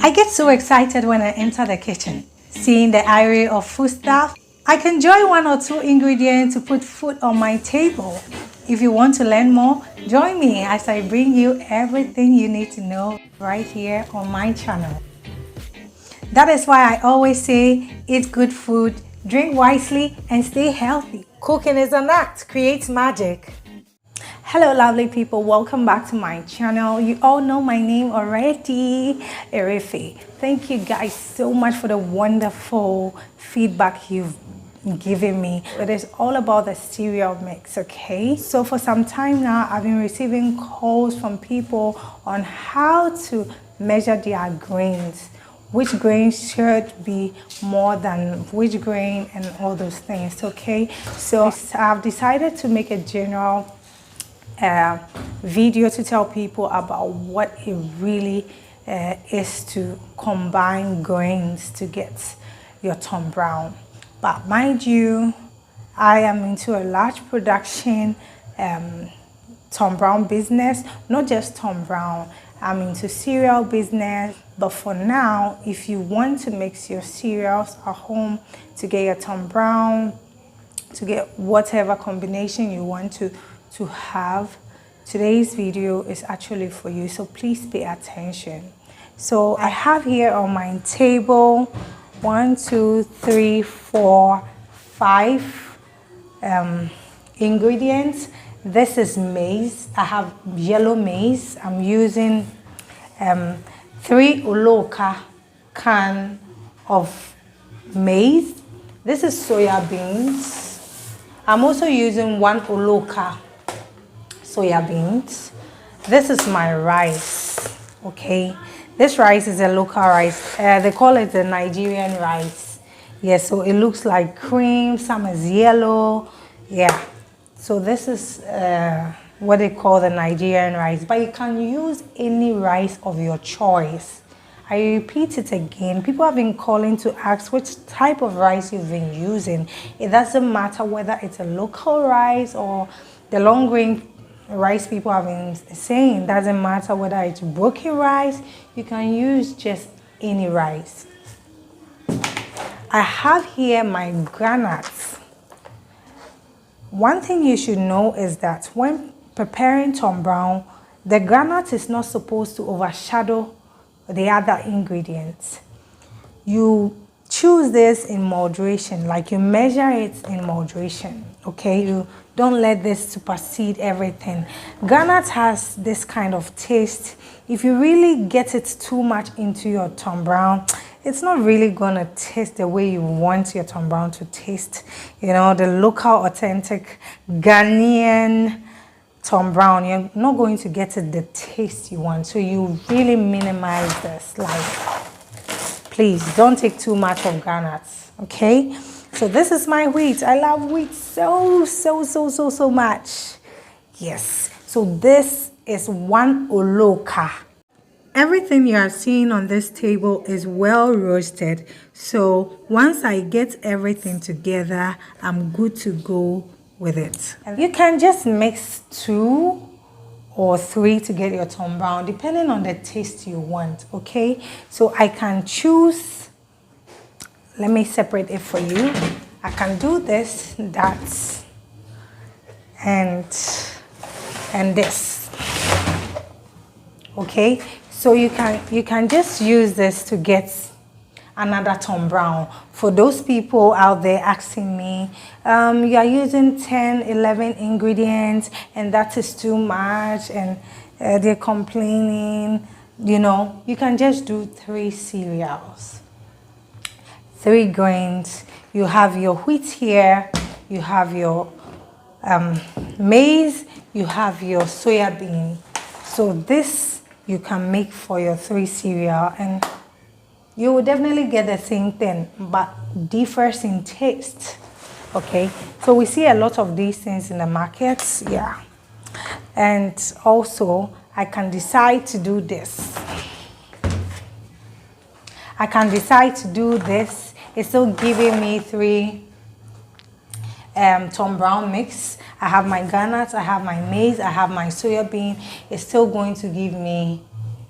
I get so excited when I enter the kitchen, seeing the array of foodstuff. I can join one or two ingredients to put food on my table. If you want to learn more, join me as I bring you everything you need to know right here on my channel. That is why I always say, eat good food, drink wisely, and stay healthy. Cooking is an art, creates magic. Hello lovely people, welcome back to my channel. You all know my name already, Erefe. Thank you guys so much for the wonderful feedback you've given me. It is all about the cereal mix, okay? So for some time now, I've been receiving calls from people on how to measure their grains, which grain should be more than which grain and all those things, okay? So I've decided to make a general video to tell people about what it really is to combine grains to get your Tom Brown. But mind you, I am into a large production Tom Brown business, not just Tom Brown. I'm into cereal business, but for now, if you want to mix your cereals at home to get your Tom Brown, to get whatever combination you want to have, today's video is actually for you, so please pay attention. So I have here on my table 1, 2, 3, 4, 5 ingredients. This is maize. I have yellow maize. I'm using 3 olonka can of maize. This is soya beans. I'm also using 1 olonka soya beans. This is my rice, okay? This rice is a local rice. They call it the Nigerian rice. Yeah, so it looks like cream, some is yellow. Yeah, so this is what they call the Nigerian rice, but you can use any rice of your choice. I repeat it again, people have been calling to ask which type of rice you've been using. It doesn't matter whether it's a local rice or the long grain rice people have been saying. Doesn't matter whether it's broken rice, you can use just any rice. I have here my groundnuts. One thing you should know is that when preparing Tom Brown, the groundnut is not supposed to overshadow the other ingredients. You choose this in moderation, like you measure it in moderation, okay? You don't let this supersede everything. Groundnut has this kind of taste. If you really get it too much into your Tom Brown, it's not really gonna taste the way you want your Tom Brown to taste. You know, the local, authentic Ghanaian Tom Brown, you're not going to get it the taste you want. So you really minimize this. Like, please don't take too much of groundnuts, okay? So this is my wheat. I love wheat so much. Yes. So this is 1 olonka. Everything you are seeing on this table is well roasted. So once I get everything together, I'm good to go with it. You can just mix 2 or 3 to get your Tom Brown, depending on the taste you want, okay? So I can choose, let me separate it for you. I can do this, that, and this, okay? So you can just use this to get another Tom Brown. For those people out there asking me, you are using 10, 11 ingredients and that is too much, and they're complaining, you know, you can just do 3 cereals, 3 grains. You have your wheat here, you have your maize, you have your soya bean. So this you can make for your 3 cereal, and you will definitely get the same thing, but differs in taste, okay? So we see a lot of these things in the markets, yeah. And also, I can decide to do this. I can decide to do this. It's still giving me 3 Tom Brown mix. I have my groundnuts, I have my maize, I have my soya bean. It's still going to give me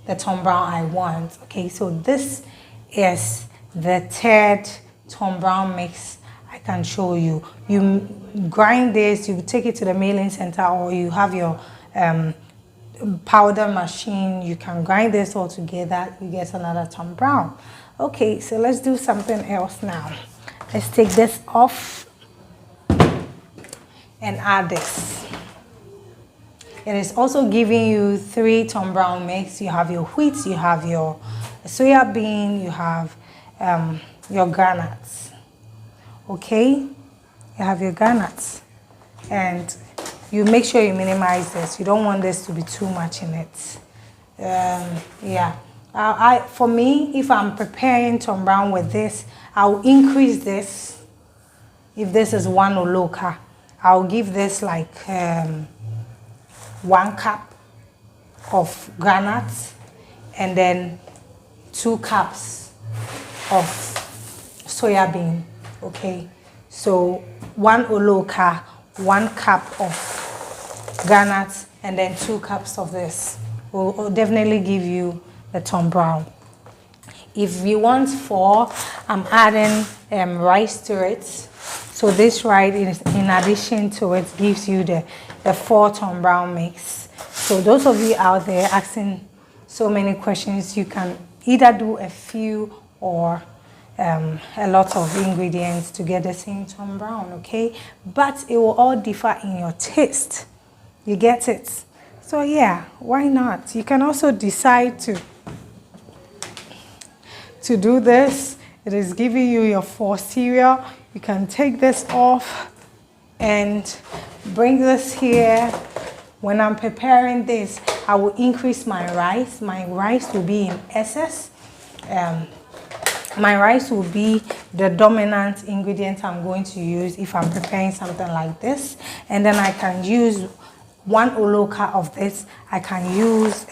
the Tom Brown I want. Okay, so this is the third Tom Brown mix I can show you. You grind this, you take it to the milling center, or you have your powder machine. You can grind this all together, you get another Tom Brown. Okay, so let's do something else now. Let's take this off and add this. It is also giving you 3 Tom Brown mix. You have your wheat, you have your soya bean, you have your groundnuts. Okay, you have your groundnuts, and you make sure you minimize this. You don't want this to be too much in it. Yeah, for me, if I'm preparing Tom Brown with this, I'll increase this. If this is 1 olonka, I'll give this like 1 cup of groundnuts and then 2 cups of soya bean. Okay, so 1 olonka, 1 cup of groundnuts, and then 2 cups of this will definitely give you the Tom Brown. If you want 4, I'm adding rice to it. So this rice, is, in addition to it, gives you the 4 Tom Brown mix. So those of you out there asking so many questions, you can either do a few or a lot of ingredients to get the same Tom Brown, okay? But it will all differ in your taste. You get it? So yeah, why not? You can also decide to do this. It is giving you your 4 cereal. You can take this off and bring this here. When I'm preparing this, I will increase my rice. My rice will be in excess. My rice will be the dominant ingredient I'm going to use if I'm preparing something like this. And then I can use 1 olonka of this. I can use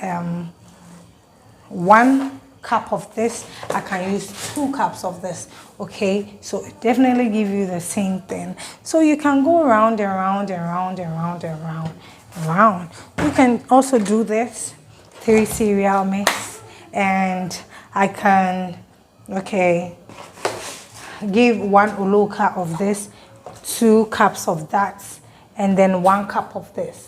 1 cup of this. I can use 2 cups of this. Okay, so it definitely give you the same thing. So you can go round and round and round and round and round and round. You can also do this 3 cereal mix, and I can give 1 olonka of this, 2 cups of that, and then 1 cup of this,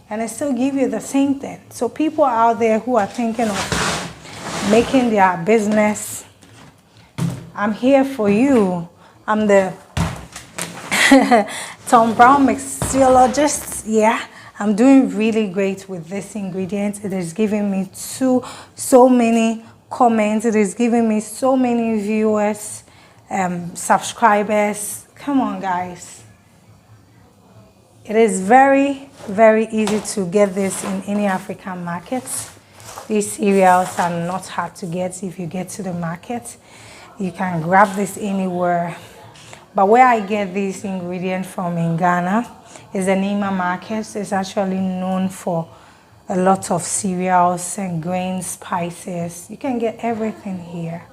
and it still give you the same thing. So people out there who are thinking of making their business, I'm here for you. I'm the Tom Brown mixologist. Yeah, I'm doing really great with this ingredient. It is giving me so many comments. It is giving me so many viewers, subscribers. Come on, guys. It is very, very easy to get this in any African markets. These cereals are not hard to get if you get to the market. You can grab this anywhere. But where I get these ingredients from in Ghana is the Nima market. It's actually known for a lot of cereals and grains, spices. You can get everything here.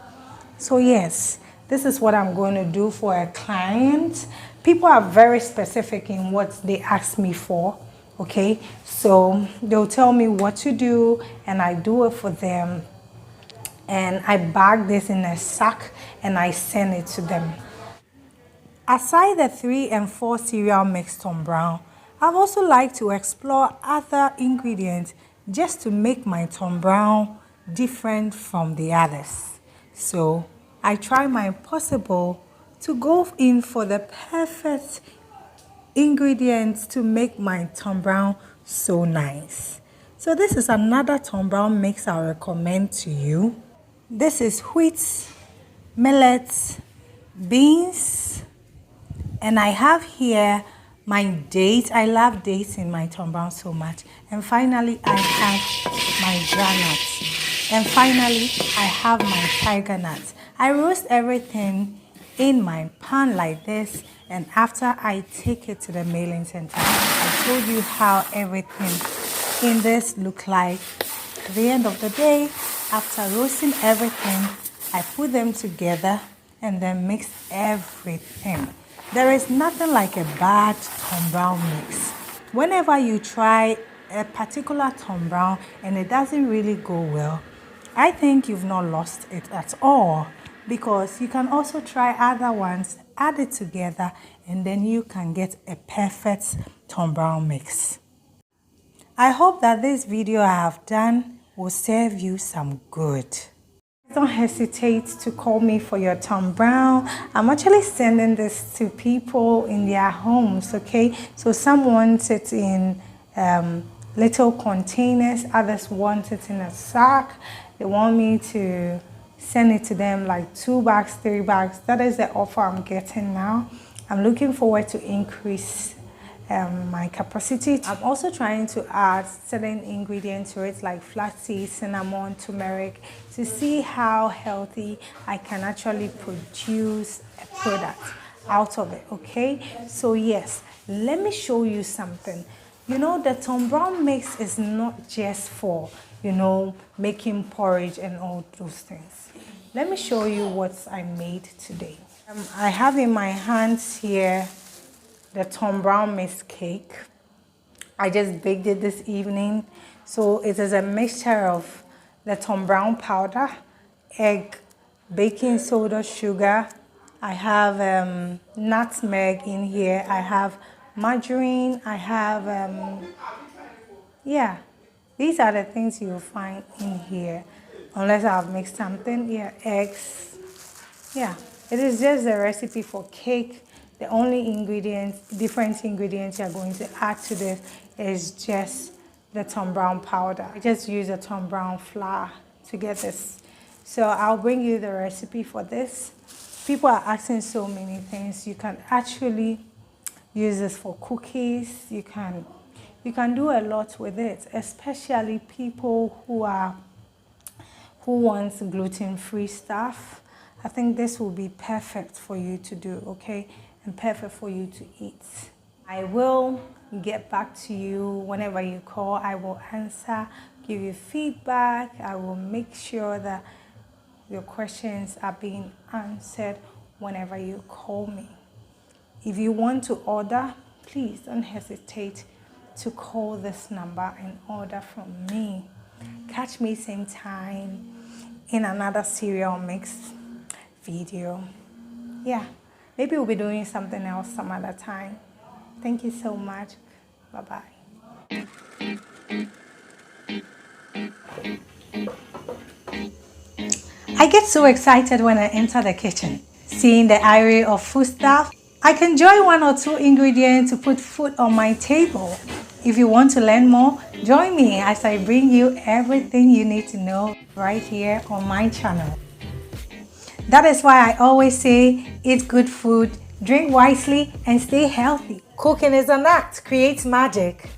So yes, this is what I'm going to do for a client. People are very specific in what they ask me for. Okay, so they'll tell me what to do and I do it for them, and I bag this in a sack and I send it to them. Aside the 3 and 4 cereal mix Tom Brown, I've also like to explore other ingredients just to make my Tom Brown different from the others. So I try my possible to go in for the perfect ingredients to make my Tom Brown so nice. So this is another Tom Brown mix I recommend to you. This is wheat, millet, beans, and I have here my dates. I love dates in my Tom Brown so much. And finally, I have my groundnuts. And finally, I have my tiger nuts. I roast everything in my pan like this, and after I take it to the mailing center, I told you how everything in this look like. At the end of the day, after roasting everything, I put them together and then mix everything. There is nothing like a bad Tom Brown mix. Whenever you try a particular Tom Brown and it doesn't really go well, I think you've not lost it at all, because you can also try other ones, add it together, and then you can get a perfect Tom Brown mix. I hope that this video I have done will serve you some good. Don't hesitate to call me for your Tom Brown. I'm actually sending this to people in their homes, okay? So some want it in little containers, others want it in a sack. They want me to send it to them like 2 bags, 3 bags. That is the offer I'm getting now. I'm looking forward to increase my capacity. I'm also trying to add certain ingredients to it, like flaxseed, cinnamon, turmeric, to see how healthy I can actually produce a product out of it, okay? So yes, let me show you something. You know, the Tom Brown mix is not just for, you know, making porridge and all those things. Let me show you what I made today. I have in my hands here the Tom Brown mix cake. I just baked it this evening. So it is a mixture of the Tom Brown powder, egg, baking soda, sugar. I have nutmeg in here. I have margarine. I have, yeah, these are the things you'll find in here. Unless I've mixed something, yeah, eggs. Yeah, it is just a recipe for cake. The only ingredients, different ingredients you're going to add to this is just the Tom Brown powder. I just use a Tom Brown flour to get this. So I'll bring you the recipe for this. People are asking so many things. You can actually use this for cookies. You can do a lot with it, especially people who want gluten-free stuff. I think this will be perfect for you to do, okay? And perfect for you to eat. I will get back to you whenever you call. I will answer, give you feedback. I will make sure that your questions are being answered whenever you call me. If you want to order, please don't hesitate to call this number and order from me. Catch me same time in another cereal mix video. Yeah. Maybe we'll be doing something else some other time. Thank you so much. Bye-bye. I get so excited when I enter the kitchen, seeing the array of foodstuff. I can join 1 or 2 ingredients to put food on my table. If you want to learn more, join me as I bring you everything you need to know right here on my channel. That is why I always say, eat good food, drink wisely, and stay healthy. Cooking is an art, creates magic.